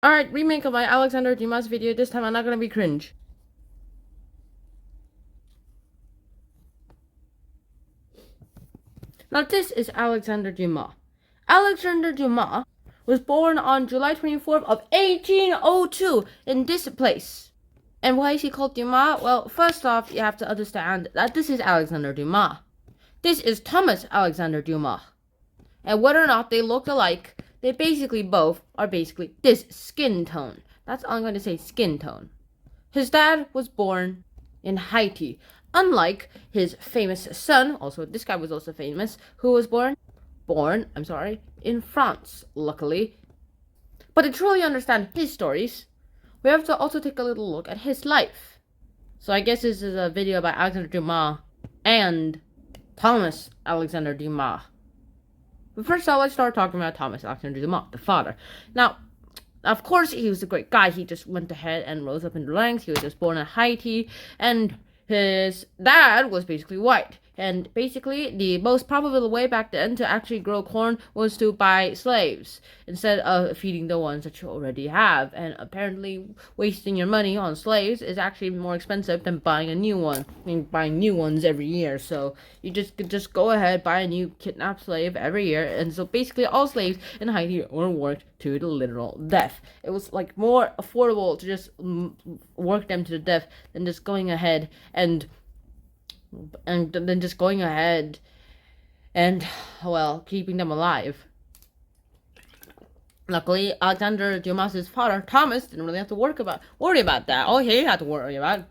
Alright, remake of my Alexandre Dumas video. This time I'm not gonna be cringe. Now this is Alexandre Dumas. Alexandre Dumas was born on July 24th of 1802 in this place. And why is he called Dumas? Well, first off, you have to understand that this is Alexandre Dumas. This is Thomas Alexandre Dumas. And whether or not they look alike, they basically both are basically this skin tone. That's all I'm going to say, skin tone. His dad was born in Haiti, unlike his famous son, also this guy was also famous, who was born in France, luckily. But to truly understand his stories, we have to also take a little look at his life. So I guess this is a video about Alexandre Dumas and Thomas Alexandre Dumas. But first let's start talking about Thomas Alexandre Dumas, the father. Now, of course, he was a great guy. He just went ahead and rose up in the ranks. He was just born in Haiti, and his dad was basically white. And basically, the most probable way back then to actually grow corn was to buy slaves instead of feeding the ones that you already have. And apparently, wasting your money on slaves is actually more expensive than buying a new one. I mean, buying new ones every year. So you just go ahead, buy a new kidnapped slave every year. And so basically, all slaves in Haiti were worked to the literal death. It was like more affordable to just work them to the death than just going ahead and then just going ahead and, well, keeping them alive. Luckily, Alexandre Dumas' father, Thomas, didn't really have to worry about that. All he had to worry about,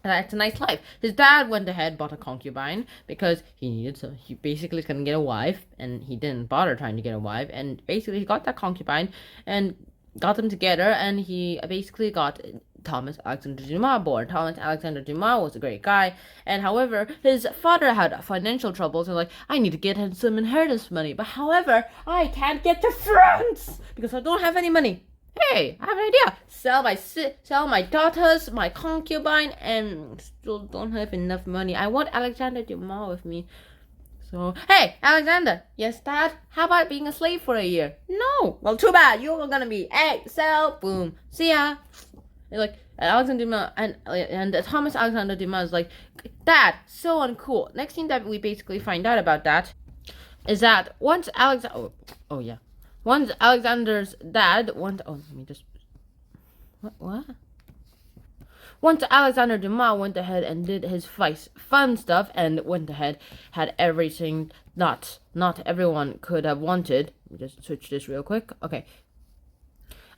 that's a nice life. His dad went ahead and bought a concubine because he basically couldn't get a wife, and he didn't bother trying to get a wife, and basically he got that concubine and got them together, and he basically got Thomas Alexandre Dumas born. Thomas Alexandre Dumas was a great guy, and however, his father had financial troubles, and like, I need to get him some inheritance money, but however, I can't get to France because I don't have any money. Hey, I have an idea. Sell my daughters, my concubine, and still don't have enough money. I want Alexandre Dumas with me. So, hey, Alexander. Yes, Dad? How about being a slave for a year? No. Well, too bad. You're gonna be, hey, sell, boom. See ya. And like, Alexandre Dumas and Thomas Alexandre Dumas is like, Dad, so uncool. Next thing that we basically find out about that is that once Alexander's dad once Alexandre Dumas went ahead and did his fun stuff and went ahead, had everything not everyone could have wanted. Let me just switch this real quick. Okay.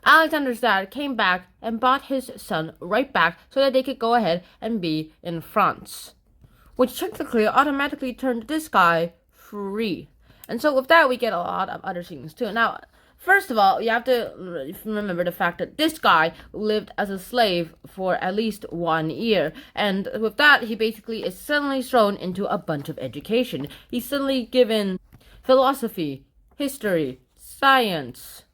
Alexander's dad came back and brought his son right back so that they could go ahead and be in France, which technically automatically turned this guy free. And so with that, we get a lot of other things too. Now, first of all, you have to remember the fact that this guy lived as a slave for at least 1 year. And with that, he basically is suddenly thrown into a bunch of education. He's suddenly given philosophy, history, science,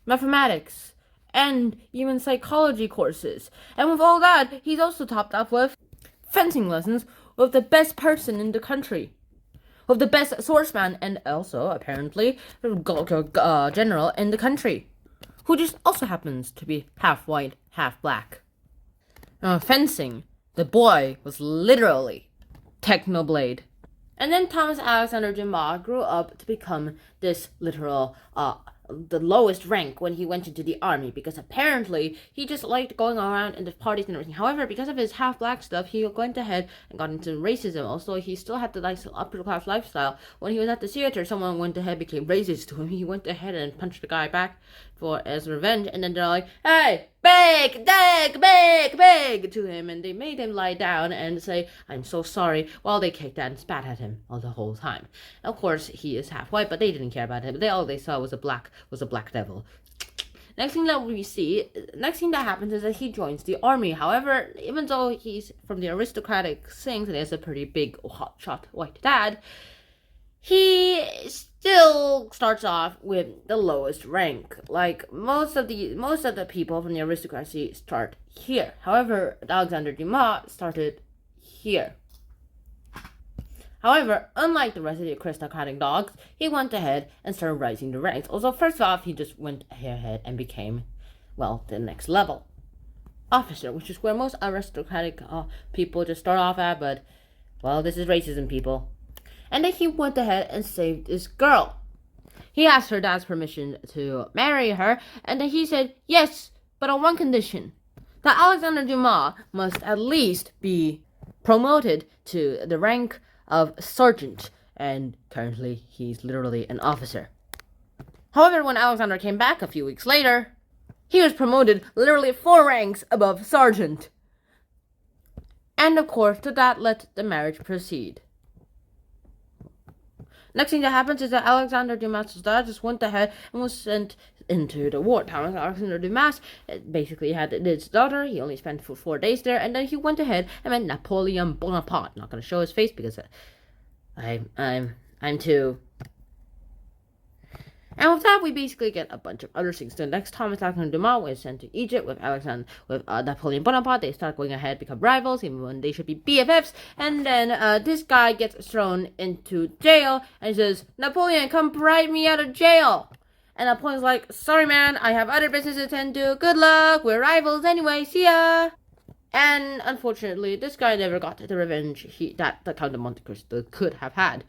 mathematics, and even psychology courses. And with all that, he's also topped up with fencing lessons with the best person in the country, with the best swordsman, and also, apparently, general in the country, who just also happens to be half white, half black. Fencing, the boy was literally Technoblade. And then Thomas Alexandre Dumas grew up to become this literal, the lowest rank when he went into the army, because apparently he just liked going around in the parties and everything. However, because of his half-black stuff, he went ahead and got into racism. Also, he still had the nice upper-class lifestyle. When he was at the theater, someone went ahead and became racist to him. He went ahead and punched the guy back as revenge, and then they're like, hey, beg to him, and they made him lie down and say, I'm so sorry, while they kicked and spat at him all the whole time. Of course, he is half white, but they didn't care about him. All they saw was a black devil. Next thing that happens is that he joins the army. However, even though he's from the aristocratic things and he has a pretty big hotshot white dad, he still starts off with the lowest rank. Like most of the people from the aristocracy start here. However, Alexandre Dumas started here. However, unlike the rest of the aristocratic dogs, he went ahead and started rising the ranks. Also, first off, he just went ahead and became well, the next level. Officer, which is where most aristocratic people just start off at, but, well, this is racism, people. And then he went ahead and saved this girl. He asked her dad's permission to marry her, and then he said yes, but on one condition: that Alexandre Dumas must at least be promoted to the rank of sergeant, and currently he's literally an officer. However, when Alexandre came back a few weeks later, he was promoted literally 4 ranks above sergeant. And of course, to that let the marriage proceed. Next thing that happens is that Alexandre Dumas' dad just went ahead and was sent into the war. Alexandre Dumas basically had his daughter. He only spent 4 days there, and then he went ahead and met Napoleon Bonaparte. Not gonna show his face because I'm too. And with that, we basically get a bunch of other things. The next Thomas Alexandre Dumas was sent to Egypt with Napoleon Bonaparte. They start going ahead, become rivals, even when they should be BFFs. And then this guy gets thrown into jail, and he says, "Napoleon, come pry me out of jail." And Napoleon's like, "Sorry, man, I have other business to attend to. Good luck. We're rivals anyway. See ya." And unfortunately, this guy never got the revenge that the Count of Monte Cristo could have had.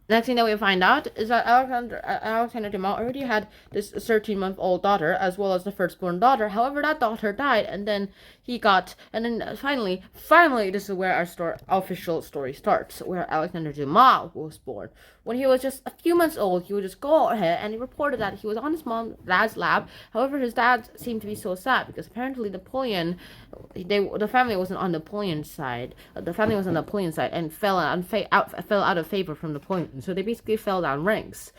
Next thing that we find out is that Alexandre Dumas already had this 13-month-old daughter, as well as the firstborn daughter. However, that daughter died, and then finally, this is where our official story starts, where Alexandre Dumas was born. When he was just a few months old, he would just go ahead and he reported that he was on his dad's lap. However, his dad seemed to be so sad because apparently Napoleon, the family wasn't on Napoleon's side. The family was on Napoleon's side and fell out of favor from Napoleon. So they basically fell down ranks.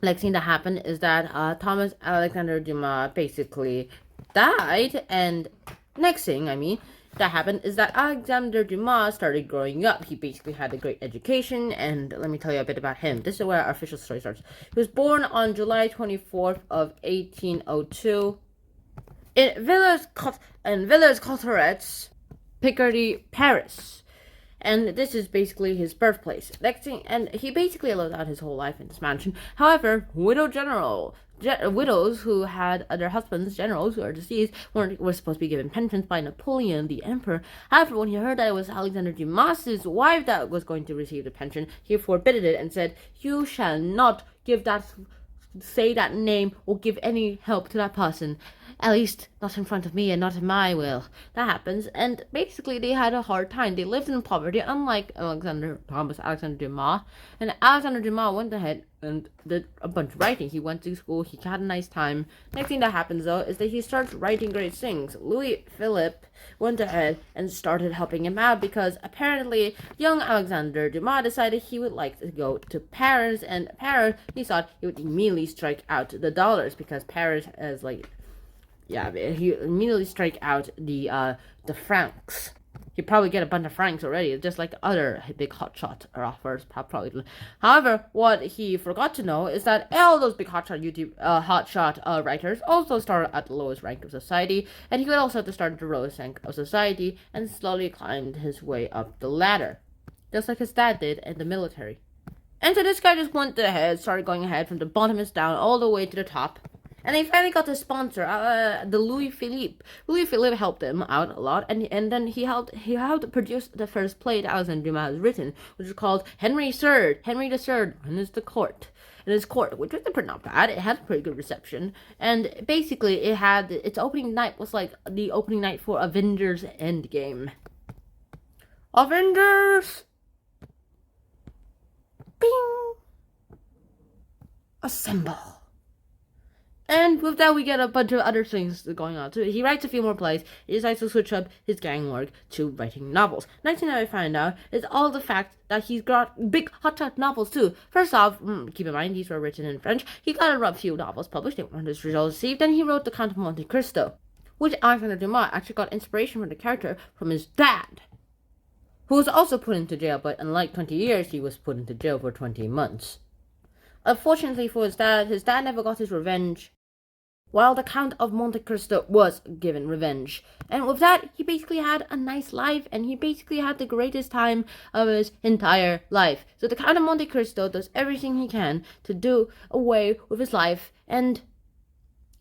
Next thing that happened is that Thomas Alexandre Dumas basically died, and next thing that happened is that Alexandre Dumas started growing up. He basically had a great education, and let me tell you a bit about him. This is where our official story starts. He was born on July 24th of 1802 in Villers-Cotterets, Picardy, Paris. And this is basically his birthplace. Next thing, and he basically lived out his whole life in this mansion. However, widows who had other husbands, generals who are deceased, were supposed to be given pensions by Napoleon, the emperor. However, when he heard that it was Alexandre Dumas' wife that was going to receive the pension, he forbade it and said, "You shall not say that name or give any help to that person. At least not in front of me and not in my will." That happens, and basically they had a hard time. They lived in poverty, unlike Alexandre Dumas. And Alexandre Dumas went ahead and did a bunch of writing. He went to school, he had a nice time. Next thing that happens though is that he starts writing great things. Louis Philippe went ahead and started helping him out because apparently young Alexandre Dumas decided he would like to go to Paris, and Paris, he thought he would immediately strike out the dollars because Paris is he immediately strike out the francs. He'd probably get a bunch of francs already, just like other big hotshot offers probably. However, what he forgot to know is that all those big hotshot writers also started at the lowest rank of society, and he would also have to start at the lowest rank of society and slowly climbed his way up the ladder, just like his dad did in the military. And so this guy just started going ahead from the bottomest down all the way to the top. And they finally got a sponsor, the Louis Philippe. Louis Philippe helped them out a lot, and then he helped produce the first play that Alexandre Dumas has written, which is called Henry III, and it's the court. And his court, which was not bad. It had a pretty good reception, and basically it had its opening night was like the opening night for Avengers Endgame. Avengers, bing, assemble. And with that, we get a bunch of other things going on. So he writes a few more plays. He decides to switch up his gang work to writing novels. Next thing that I find out is all the fact that he's got big hotshot novels too. First off, keep in mind these were written in French. He got a few novels published. They weren't as well received. Then he wrote The Count of Monte Cristo, which Alexandre Dumas actually got inspiration for the character from his dad, who was also put into jail. But unlike 20 years, he was put into jail for 20 months. Unfortunately for his dad never got his revenge, while the Count of Monte Cristo was given revenge. And with that, he basically had a nice life, and he basically had the greatest time of his entire life. So the Count of Monte Cristo does everything he can to do away with his life, and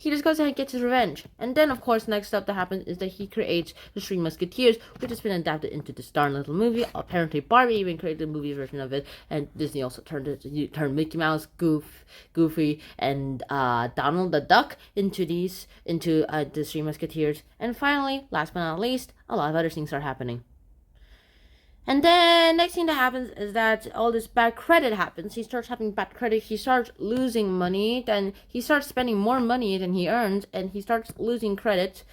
he just goes ahead and gets his revenge. And then, of course, next up that happens is that he creates the Three Musketeers, which has been adapted into this darn little movie. Apparently, Barbie even created a movie version of it, and Disney also turned Mickey Mouse, Goofy, and Donald the Duck into the Three Musketeers. And finally, last but not least, a lot of other things are happening. And then next thing that happens is that all this bad credit happens. He starts having bad credit. He starts losing money. Then he starts spending more money than he earns, and he starts losing credit.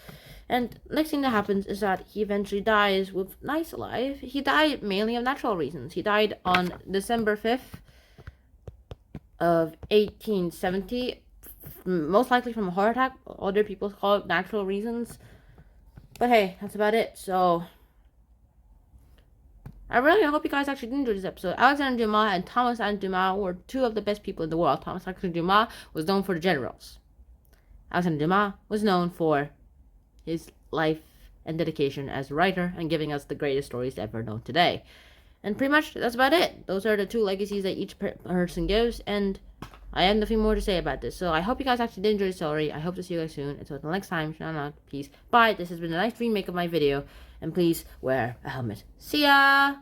And next thing that happens is that he eventually dies with nice life. He died mainly of natural reasons. He died on December 5th of 1870, most likely from a heart attack. Other people call it natural reasons. But hey, that's about it. So I really hope you guys actually did enjoy this episode. Alexandre Dumas and Thomas Dumas were two of the best people in the world. Thomas Dumas was known for the generals. Alexandre Dumas was known for his life and dedication as a writer and giving us the greatest stories ever known today. And pretty much that's about it. Those are the two legacies that each person gives, and I have nothing more to say about this. So I hope you guys actually did enjoy the story. I hope to see you guys soon. Until the next time, shout out, peace, bye. This has been a nice remake of my video, and please wear a helmet. See ya!